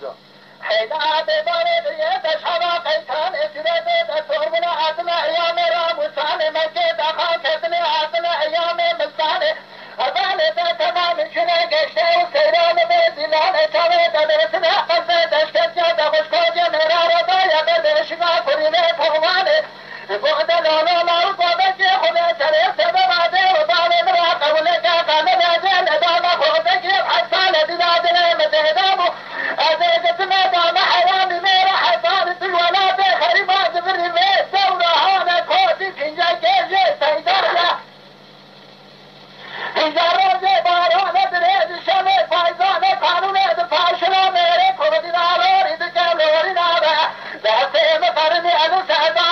باشد حیلا به باره دیگه دشوا قیتان اسیره دستور بنا حتنا ایام را مسانه مکه دخان کتنی حتنا ایام مسانه اول تمام شنه گشته و سیران به زیلان چاوه دبسنه قصه دشکت جا دبشکو جا مرارو دایا بدشگاه کرینه پروانه بود لالا لاو بابجی خونه چره سبب آده و باله مرا قبوله که قانه بیازه ندامه خوده که حسانه دیدادنه متهدامو ازیزت مدامه حیامی میره حسان تلولاده خریبات بریمه دورهانه کودی کنجا گیجه سیداریا اینجا روزه بارانه دریز شمه پایزانه قانونه دفاشنا میره کودی نالوری دکلوری نابه دسته مفرمی انو سعدا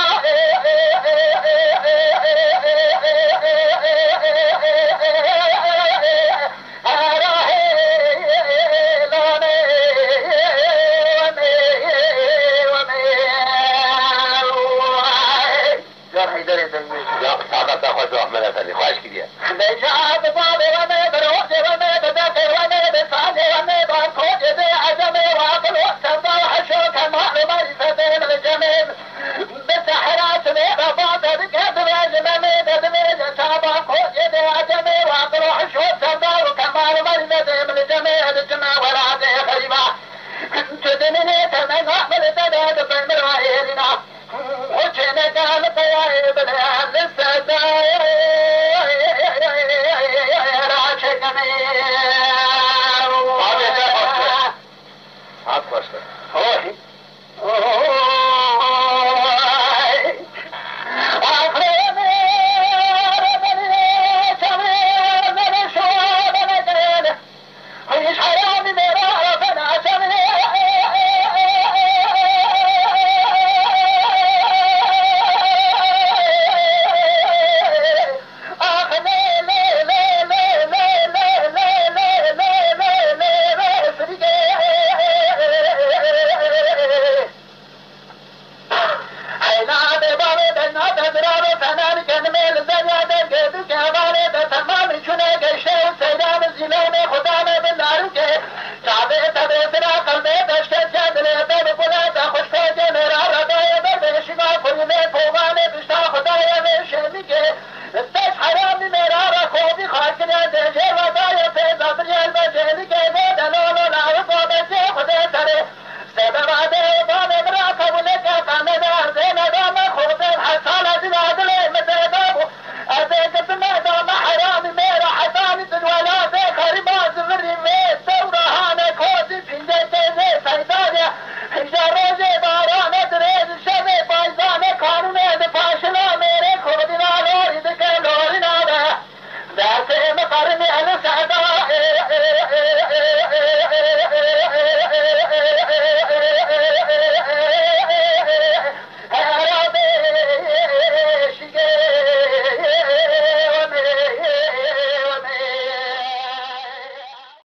Oh,